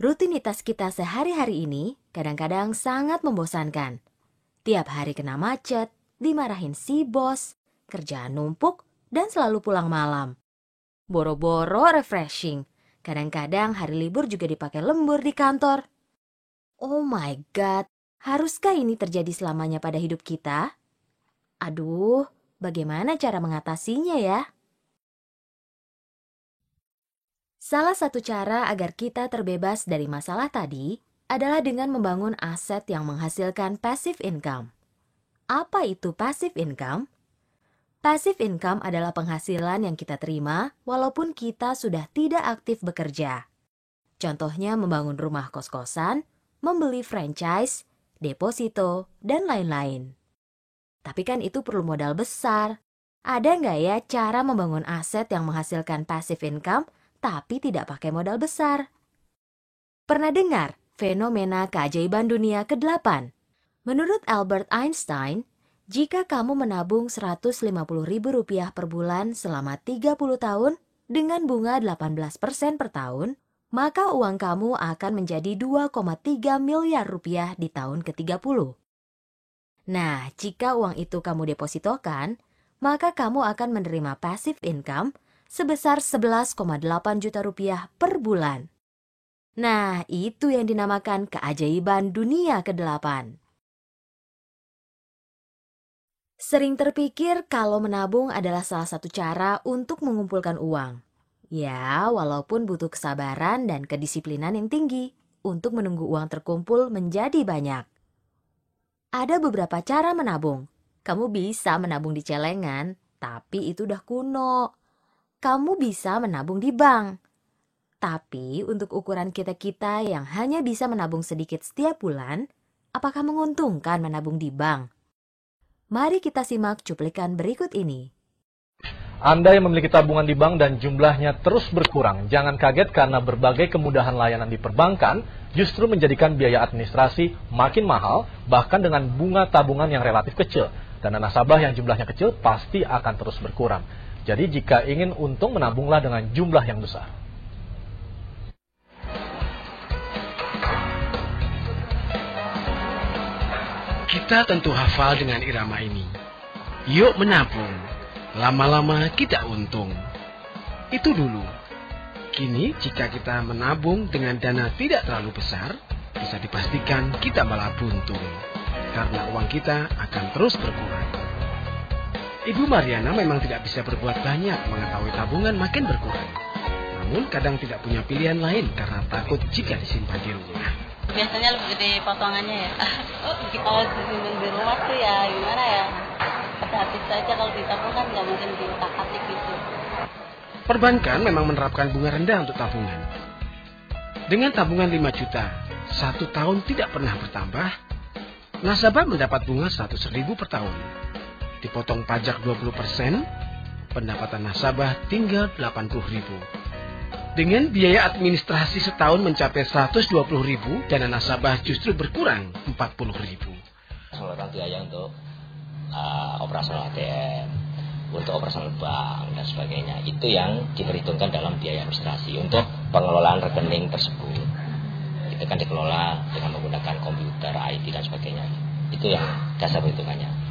Rutinitas kita sehari-hari ini kadang-kadang sangat membosankan. Tiap hari kena macet, dimarahin si bos, kerjaan numpuk, dan selalu pulang malam. Boro-boro refreshing. Kadang-kadang hari libur juga dipakai lembur di kantor. Oh my God, haruskah ini terjadi selamanya pada hidup kita? Aduh, bagaimana cara mengatasinya ya? Salah satu cara agar kita terbebas dari masalah tadi adalah dengan membangun aset yang menghasilkan passive income. Apa itu passive income? Passive income adalah penghasilan yang kita terima walaupun kita sudah tidak aktif bekerja. Contohnya membangun rumah kos-kosan, membeli franchise, deposito, dan lain-lain. Tapi kan itu perlu modal besar. Ada nggak ya cara membangun aset yang menghasilkan passive income tapi tidak pakai modal besar? Pernah dengar fenomena keajaiban dunia ke-8? Menurut Albert Einstein, jika kamu menabung Rp150.000 per bulan selama 30 tahun dengan bunga 18% per tahun, maka uang kamu akan menjadi Rp2,3 miliar di tahun ke-30. Nah, jika uang itu kamu depositokan, maka kamu akan menerima passive income sebesar Rp11,8 juta per bulan. Nah, itu yang dinamakan keajaiban dunia ke-8. Sering terpikir kalau menabung adalah salah satu cara untuk mengumpulkan uang. Ya, walaupun butuh kesabaran dan kedisiplinan yang tinggi untuk menunggu uang terkumpul menjadi banyak. Ada beberapa cara menabung. Kamu bisa menabung di celengan, tapi itu udah kuno. Kamu bisa menabung di bank. Tapi untuk ukuran kita-kita yang hanya bisa menabung sedikit setiap bulan, apakah menguntungkan menabung di bank? Mari kita simak cuplikan berikut ini. Anda yang memiliki tabungan di bank dan jumlahnya terus berkurang, jangan kaget karena berbagai kemudahan layanan di perbankan justru menjadikan biaya administrasi makin mahal, bahkan dengan bunga tabungan yang relatif kecil. Dana nasabah yang jumlahnya kecil pasti akan terus berkurang. Jadi jika ingin untung, menabunglah dengan jumlah yang besar. Kita tentu hafal dengan irama ini. Yuk menabung, lama-lama kita untung. Itu dulu. Kini jika kita menabung dengan dana tidak terlalu besar, bisa dipastikan kita malah buntung. Karena uang kita akan terus berkurang. Ibu Mariana memang tidak bisa berbuat banyak mengetahui tabungan makin berkurang. Namun kadang tidak punya pilihan lain karena takut jika disimpan di rumah. Biasanya lebih gede potongannya ya. Kalau disimpan di rumah tuh ya gimana ya. Hati-hati saja kalau ditabung kan nggak mungkin diutak-atik gitu. Perbankan memang menerapkan bunga rendah untuk tabungan. Dengan tabungan 5 juta, 1 tahun tidak pernah bertambah, nasabah mendapat bunga 100.000 per tahun. Dipotong pajak 20%, pendapatan nasabah tinggal 80.000. Dengan biaya administrasi setahun mencapai 120.000, dana nasabah justru berkurang 40.000. Mengeluarkan biaya untuk operasional ATM, untuk operasional bank dan sebagainya. Itu yang diperhitungkan dalam biaya administrasi untuk pengelolaan rekening tersebut. Itu kan dikelola dengan menggunakan komputer, IT dan sebagainya. Itu yang dasar perhitungannya.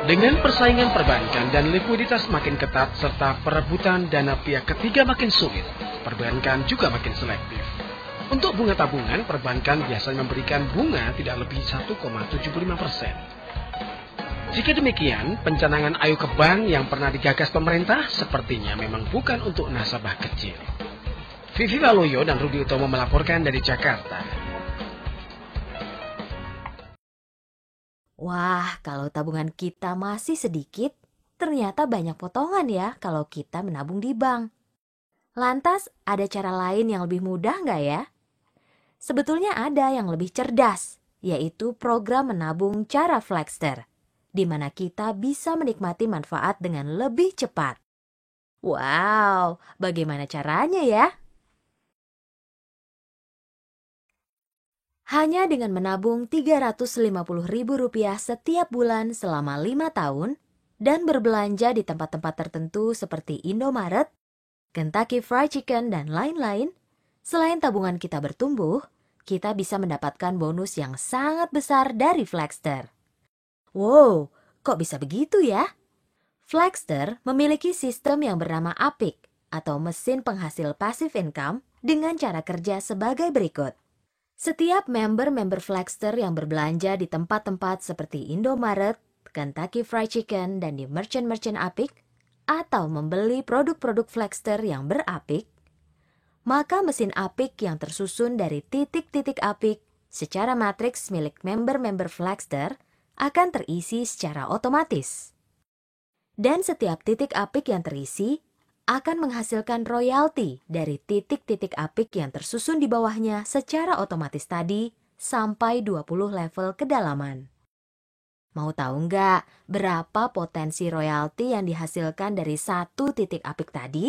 Dengan persaingan perbankan dan likuiditas makin ketat serta perebutan dana pihak ketiga makin sulit, perbankan juga makin selektif. Untuk bunga tabungan, perbankan biasanya memberikan bunga tidak lebih 1,75%. Jika demikian, pencanangan ayo ke bank yang pernah digagas pemerintah sepertinya memang bukan untuk nasabah kecil. Vivi Waloyo dan Rudi Utomo melaporkan dari Jakarta. Wah, kalau tabungan kita masih sedikit, ternyata banyak potongan ya kalau kita menabung di bank. Lantas, ada cara lain yang lebih mudah nggak ya? Sebetulnya ada yang lebih cerdas, yaitu program menabung cara Flexter, di mana kita bisa menikmati manfaat dengan lebih cepat. Wow, bagaimana caranya ya? Hanya dengan menabung Rp350.000 setiap bulan selama 5 tahun dan berbelanja di tempat-tempat tertentu seperti Indomaret, Kentucky Fried Chicken, dan lain-lain, Selain tabungan kita bertumbuh, kita bisa mendapatkan bonus yang sangat besar dari Flagster. Wow, kok bisa begitu ya? Flagster memiliki sistem yang bernama APIC atau mesin penghasil passive income dengan cara kerja sebagai berikut. Setiap member Flagster yang berbelanja di tempat-tempat seperti Indomaret, Kentucky Fried Chicken, dan di merchant-merchant APIC, atau membeli produk-produk Flagster yang berAPIC, maka mesin APIC yang tersusun dari titik-titik APIC secara matriks milik member Flagster akan terisi secara otomatis. Dan setiap titik APIC yang terisi akan menghasilkan royalti dari titik-titik APIC yang tersusun di bawahnya secara otomatis tadi sampai 20 level kedalaman. Mau tahu nggak berapa potensi royalti yang dihasilkan dari satu titik APIC tadi?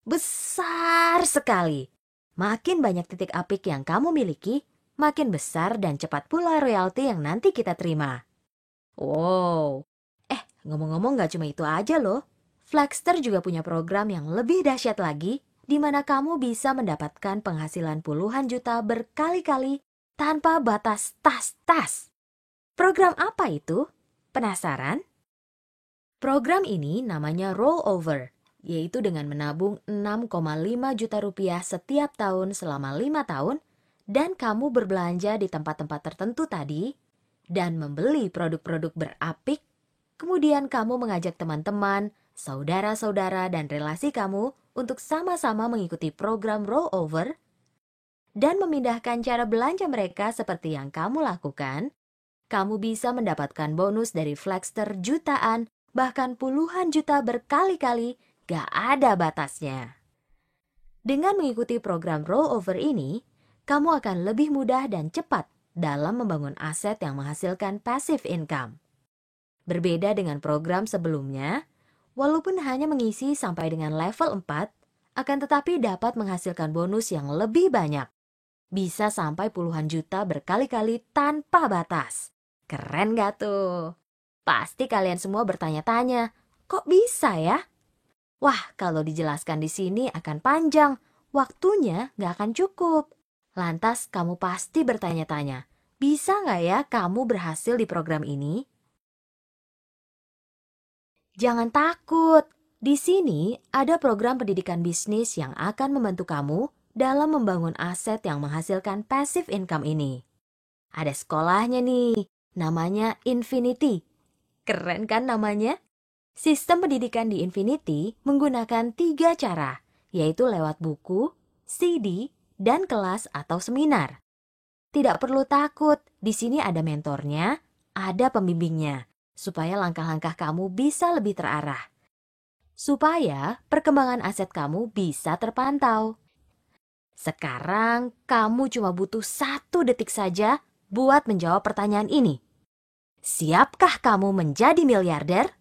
Besar sekali. Makin banyak titik APIC yang kamu miliki, makin besar dan cepat pula royalti yang nanti kita terima. Wow. Ngomong-ngomong nggak cuma itu aja loh. Flagster juga punya program yang lebih dahsyat lagi, di mana kamu bisa mendapatkan penghasilan puluhan juta berkali-kali tanpa batas tas-tas. Program apa itu? Penasaran? Program ini namanya rollover, yaitu dengan menabung 6,5 juta rupiah setiap tahun selama 5 tahun, dan kamu berbelanja di tempat-tempat tertentu tadi, dan membeli produk-produk berAPIC. Kemudian kamu mengajak teman-teman, saudara-saudara, dan relasi kamu untuk sama-sama mengikuti program rollover dan memindahkan cara belanja mereka seperti yang kamu lakukan. Kamu bisa mendapatkan bonus dari Flagster jutaan, bahkan puluhan juta berkali-kali, gak ada batasnya. Dengan mengikuti program rollover ini, kamu akan lebih mudah dan cepat dalam membangun aset yang menghasilkan passive income. Berbeda dengan program sebelumnya, walaupun hanya mengisi sampai dengan level 4, akan tetapi dapat menghasilkan bonus yang lebih banyak. Bisa sampai puluhan juta berkali-kali tanpa batas. Keren gak tuh? Pasti kalian semua bertanya-tanya, kok bisa ya? Wah, kalau dijelaskan di sini akan panjang, waktunya gak akan cukup. Lantas kamu pasti bertanya-tanya, bisa gak ya kamu berhasil di program ini? Jangan takut, di sini ada program pendidikan bisnis yang akan membantu kamu dalam membangun aset yang menghasilkan passive income ini. Ada sekolahnya nih, namanya Infinity. Keren kan namanya? Sistem pendidikan di Infinity menggunakan 3 cara, yaitu lewat buku, CD, dan kelas atau seminar. Tidak perlu takut, di sini ada mentornya, ada pembimbingnya, supaya langkah-langkah kamu bisa lebih terarah. Supaya perkembangan aset kamu bisa terpantau. Sekarang kamu cuma butuh 1 detik saja buat menjawab pertanyaan ini. Siapkah kamu menjadi miliarder?